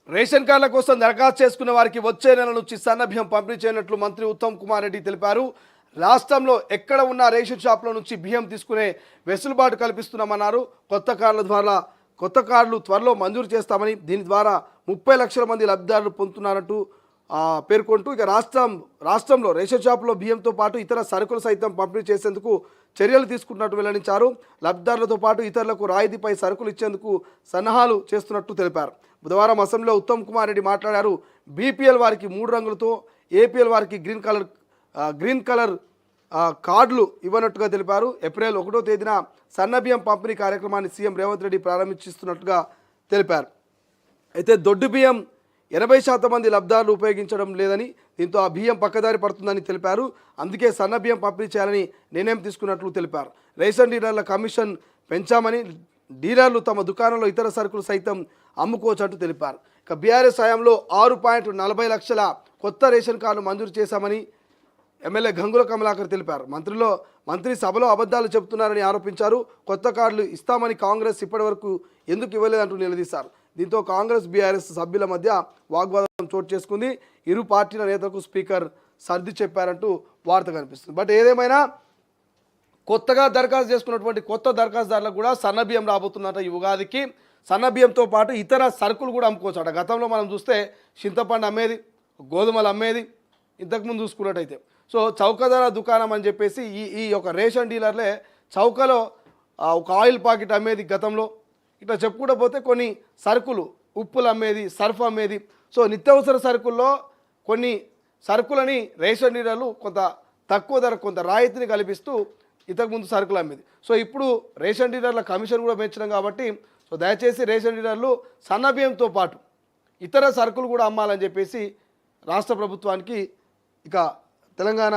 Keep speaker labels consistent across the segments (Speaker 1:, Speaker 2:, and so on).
Speaker 1: Ration కార్డుల కోసం దరఖాస్తు చేసుకున్న వారికి వచ్చే నెల నుంచి సన్నబియ్యం పంపిణీ చేయనున్నట్లు మంత్రి ఉత్తమ్ కుమార్ రెడ్డి తెలిపారు. రాష్ట్రంలో ఎక్కడ ఉన్న రేషన్ షాపుల నుంచి బియ్యం తీసుకునే వెసులుబాటు కల్పిస్తున్నామన్నారు. కొత్త కార్డులు త్వరలో మంజూరు చేస్తామని, దీని ద్వారా 30 లక్షల మంది లబ్ధిదారులు పొందుతున్నారంటూ పేర్కొంటూ ఇక రాష్ట్రంలో రేషన్ షాపులో బియ్యంతో పాటు ఇతర సరుకులు సైతం పంపిణీ చేసేందుకు చర్యలు తీసుకున్నట్టు వెల్లడించారు. లబ్ధిదారులతో పాటు ఇతరులకు రాయితీపై సరుకులు ఇచ్చేందుకు సన్నాహాలు చేస్తున్నట్టు తెలిపారు. బుధవారం అసెంబ్లీలో ఉత్తమ్ కుమార్ రెడ్డి మాట్లాడారు. బీపీఎల్ వారికి 3 రంగులతో, ఏపీఎల్ వారికి గ్రీన్ కలర్ కార్డులు ఇవ్వనట్టుగా తెలిపారు. ఏప్రిల్ 1వ తేదీన సన్నబియ్యం పంపిణీ కార్యక్రమాన్ని సీఎం రేవంత్ రెడ్డి ప్రారంభిస్తున్నట్టుగా తెలిపారు. అయితే దొడ్డు బియ్యం 80% మంది లబ్ధిదారులు ఉపయోగించడం లేదని, దీంతో ఆ బియ్యం పక్కదారి పడుతుందని తెలిపారు. అందుకే సన్న బియ్యం పంపిణీ చేయాలని నిర్ణయం తీసుకున్నట్లు తెలిపారు. రేషన్ డీలర్ల కమిషన్ పెంచామని, డీలర్లు తమ దుకాణంలో ఇతర సరుకులు సైతం అమ్ముకోవచ్చంటూ తెలిపారు. ఇక బీఆర్ఎస్ హయాంలో 6.40 లక్షల కొత్త రేషన్ కార్డులు మంజూరు చేశామని ఎమ్మెల్యే గంగుల కమలాకర్ తెలిపారు. మంత్రి సభలో అబద్ధాలు చెబుతున్నారని ఆరోపించారు. కొత్త కార్డులు ఇస్తామని కాంగ్రెస్ ఇప్పటివరకు ఎందుకు ఇవ్వలేదంటూ నిలదీశారు. దీంతో కాంగ్రెస్ బీఆర్ఎస్ సభ్యుల మధ్య వాగ్వాదం చోటు చేసుకుంది. ఇరు పార్టీల నేతలకు స్పీకర్ సర్ది చెప్పారంటూ వార్త కనిపిస్తుంది. బట్ ఏదేమైనా కొత్తగా దరఖాస్తు చేసుకున్నటువంటి కొత్త దరఖాస్తుదారులకు కూడా సన్నబియ్యం రాబోతున్నట. ఈ ఉగాదికి సన్నబియ్యంతో పాటు ఇతర సరుకులు కూడా అమ్ముకోవచ్చట. గతంలో మనం చూస్తే చింతపండు అమ్మేది, గోధుమలు అమ్మేది ఇంతకుముందు చూసుకున్నట్టయితే. సో చౌకధర దుకాణం అని చెప్పేసి ఈ యొక్క రేషన్ డీలర్లే చౌకలో ఒక ఆయిల్ ప్యాకెట్ అమ్మేది గతంలో. ఇట్లా చెప్పుకుంటూ పోతే కొన్ని సరుకులు, ఉప్పులు అమ్మేది, సర్ఫ్ అమ్మేది. సో నిత్యావసర సరుకుల్లో కొన్ని సరుకులని రేషన్ డీలర్లు కొంత తక్కువ ధర, కొంత రాయితీని కల్పిస్తూ ఇంతకుముందు సరుకులు అమ్మేది. సో ఇప్పుడు రేషన్ డీలర్ల కమిషన్ కూడా పెంచడం కాబట్టి సో దయచేసి రేషన్ డీలర్లు సన్నబియ్యంతో పాటు ఇతర సరుకులు కూడా అమ్మాలని చెప్పేసి రాష్ట్ర ప్రభుత్వానికి ఇక తెలంగాణ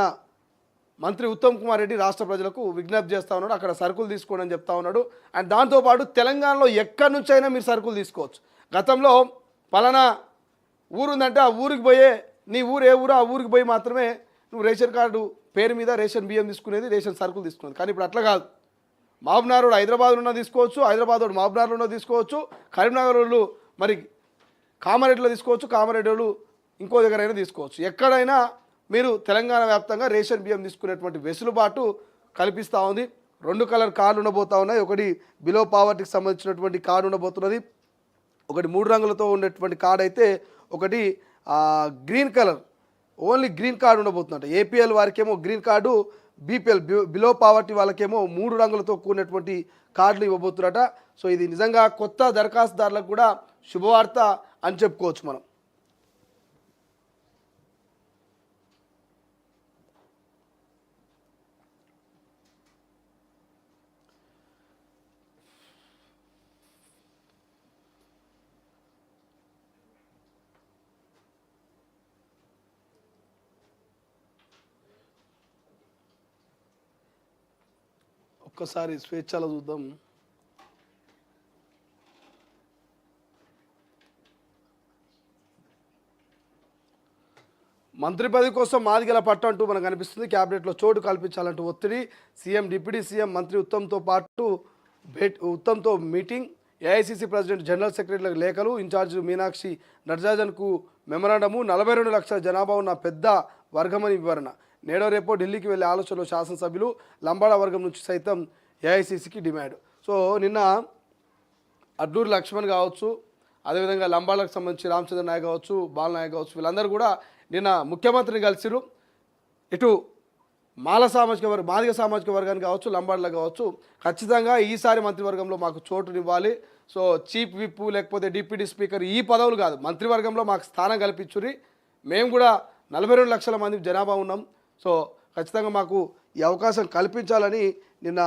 Speaker 1: మంత్రి ఉత్తమ్ కుమార్ రెడ్డి రాష్ట్ర ప్రజలకు విజ్ఞప్తి చేస్తూ ఉన్నాడు. అక్కడ సరుకులు తీసుకోండి అని చెప్తా ఉన్నాడు. అండ్ దాంతోపాటు తెలంగాణలో ఎక్కడి నుంచైనా మీరు సరుకులు తీసుకోవచ్చు. గతంలో పలానా ఊరుందంటే ఆ ఊరికి పోయే, నీ ఊరు ఏ ఊరు ఆ ఊరికి పోయి మాత్రమే నువ్వు రేషన్ కార్డు పేరు మీద రేషన్ బియ్యం తీసుకునేది, రేషన్ సరుకులు తీసుకునేది. కానీ ఇప్పుడు అట్లా కాదు. మహబూబ్నగర్ హైదరాబాద్ ఉన్న తీసుకోవచ్చు, హైదరాబాద్ మహబూబ్నగర్లో తీసుకోవచ్చు, కరీంనగర్ వాళ్ళు మరి కామారెడ్డిలో తీసుకోవచ్చు, కామారెడ్డి వాళ్ళు ఇంకో దగ్గరైనా తీసుకోవచ్చు. ఎక్కడైనా మీరు తెలంగాణ వ్యాప్తంగా రేషన్ బియ్యం తీసుకునేటువంటి వెసులుబాటు కల్పిస్తూ ఉంది. 2 కలర్ కార్డు ఉండబోతూ ఉన్నాయి. ఒకటి బిలో పావర్టీకి సంబంధించినటువంటి కార్డు ఉండబోతున్నది, ఒకటి 3 రంగులతో ఉండేటువంటి కార్డు అయితే, ఒకటి green colour only green card ఉండబోతున్నట్టు. ఏపీఎల్ వారికేమో green card, BPL below poverty వాళ్ళకేమో 3 రంగులతో కూడినటువంటి కార్డులు ఇవ్వబోతున్నట. సో ఇది నిజంగా కొత్త దరఖాస్తుదారులకు కూడా శుభవార్త అని చెప్పుకోవచ్చు మనం. ఒక్కసారి స్వేచ్ఛలో చూద్దాం. మంత్రి పదవి కోసం మాదిగల పట్టు అంటూ మనకు అనిపిస్తుంది. క్యాబినెట్లో చోటు కల్పించాలంటూ ఒత్తిడి. సీఎం, డిప్యూటీ సీఎం మంత్రి ఉత్తమ్తో మీటింగ్. ఏఐసీసీ ప్రెసిడెంట్, జనరల్ సెక్రటరీలకు లేఖలు. ఇన్ఛార్జ్ మీనాక్షి నటరాజన్కు మెమరాండము. 42 లక్షల జనాభా ఉన్న పెద్ద వర్గమని వివరణ. నేడో రేపో ఢిల్లీకి వెళ్ళే ఆలోచనలో శాసనసభ్యులు. లంబాడ వర్గం నుంచి సైతం ఏఐసీసీకి డిమాండ్. సో నిన్న అడ్డూరు లక్ష్మణ్ కావచ్చు, అదేవిధంగా లంబాడకు సంబంధించి రామచంద్ర నాయక్ కావచ్చు, బాలనాయక్ కావచ్చు, వీళ్ళందరూ కూడా నిన్న ముఖ్యమంత్రిని కలిసిరు. ఇటు మాదిగ సామాజిక వర్గానికి కావచ్చు, లంబాడలకు కావచ్చు, ఖచ్చితంగా ఈసారి మంత్రివర్గంలో మాకు చోటునివ్వాలి. సో చీఫ్ విప్ లేకపోతే డిప్యూటీ స్పీకర్ ఈ పదవులు కాదు, మంత్రివర్గంలో మాకు స్థానం కల్పించుర్రి. మేము కూడా 42 లక్షల మంది జనాభా ఉన్నాం. సో ఖచ్చితంగా మాకు ఈ అవకాశం కల్పించాలని నిన్న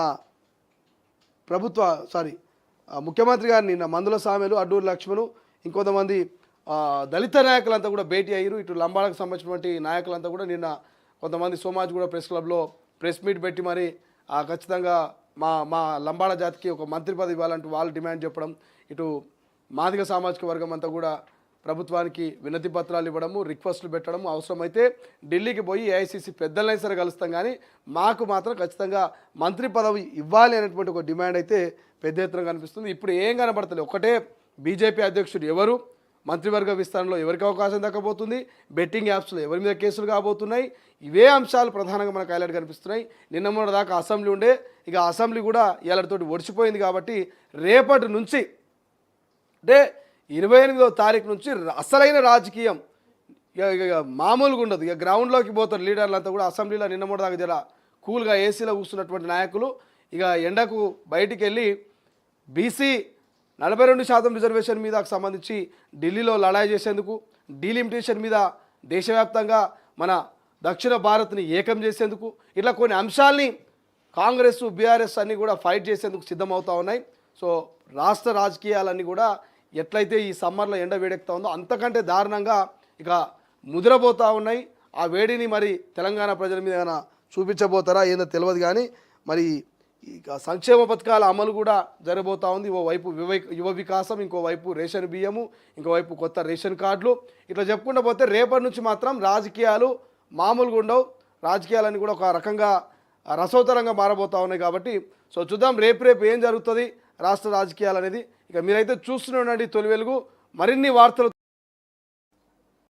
Speaker 1: ముఖ్యమంత్రి గారు నిన్న మందుల సామెలు, అడ్డూరు లక్ష్మణు, ఇంకొంతమంది దళిత నాయకులంతా కూడా భేటీ అయ్యారు. ఇటు లంబాడకు సంబంధించినటువంటి నాయకులంతా కూడా నిన్న కొంతమంది సోమాజ్ కూడా ప్రెస్ క్లబ్లో ప్రెస్ మీట్ పెట్టి మరి ఖచ్చితంగా మా లంబాడ జాతికి ఒక మంత్రి పదవి ఇవ్వాలంటూ వాళ్ళు డిమాండ్ చెప్పడం, ఇటు మాదిగ సామాజిక వర్గం అంతా కూడా ప్రభుత్వానికి వినతి పత్రాలు ఇవ్వడము, రిక్వెస్టులు పెట్టడము, అవసరమైతే ఢిల్లీకి పోయి ఏఐసీసీ పెద్దలైనా సరే కలుస్తాం, కానీ మాకు మాత్రం ఖచ్చితంగా మంత్రి పదవి ఇవ్వాలి అనేటువంటి ఒక డిమాండ్ అయితే పెద్ద ఎత్తున కనిపిస్తుంది. ఇప్పుడు ఏం కనబడతలేదు. ఒకటే బీజేపీ అధ్యక్షుడు ఎవరు, మంత్రివర్గ విస్తరణలో ఎవరికి అవకాశం దక్కబోతుంది, బెట్టింగ్ యాప్స్లో ఎవరి మీద కేసులు కాబోతున్నాయి, ఇవే అంశాలు ప్రధానంగా మనకు హైలైట్ కనిపిస్తున్నాయి. నిన్న మొన్న దాకా అసెంబ్లీ ఉండే, ఇక అసెంబ్లీ కూడా ఇవాళతోటి ఒడిచిపోయింది. కాబట్టి రేపటి నుంచి అంటే 28వ తారీఖు నుంచి అసలైన రాజకీయం ఇక మామూలుగా ఉండదు. ఇక గ్రౌండ్లోకి పోతారు లీడర్లంతా కూడా. అసెంబ్లీలో నిన్న మొన్న దాకా జర కూల్గా ఏసీలో కూర్చున్నటువంటి నాయకులు ఇక ఎండకు బయటికి వెళ్ళి బీసీ 42% రిజర్వేషన్ మీద సంబంధించి ఢిల్లీలో లడాయి చేసేందుకు, డీలిమిటేషన్ మీద దేశవ్యాప్తంగా మన దక్షిణ భారత్ని ఏకం చేసేందుకు, ఇట్లా కొన్ని అంశాల్ని కాంగ్రెస్ బీఆర్ఎస్ అన్నీ కూడా ఫైట్ చేసేందుకు సిద్ధమవుతా ఉన్నాయి. సో రాష్ట్ర రాజకీయాలన్నీ కూడా ఎట్లయితే ఈ సమ్మర్లో ఎండ వేడెక్కుతా ఉందో అంతకంటే దారుణంగా ఇక ముదిరబోతూ ఉన్నాయి. ఆ వేడిని మరి తెలంగాణ ప్రజల మీద ఏమైనా చూపించబోతారా ఏందో తెలియదు. కానీ మరి ఇక సంక్షేమ పథకాల అమలు కూడా జరగబోతూ ఉంది. ఓవైపు యువ వికాసం, ఇంకోవైపు రేషన్ బియ్యము, ఇంకోవైపు కొత్త రేషన్ కార్డులు, ఇట్లా చెప్పుకుంటూ పోతే రేపటి నుంచి మాత్రం రాజకీయాలు మామూలుగా ఉండవు. రాజకీయాలన్నీ కూడా ఒక రకంగా రసవతరంగా మారబోతూ ఉన్నాయి. కాబట్టి సో చూద్దాం రేపు ఏం జరుగుతుంది రాష్ట్ర రాజకీయాలు అనేది. ఇక మీరైతే చూస్తూనే ఉండండి తొలి వెలుగు. మరిన్ని వార్తలు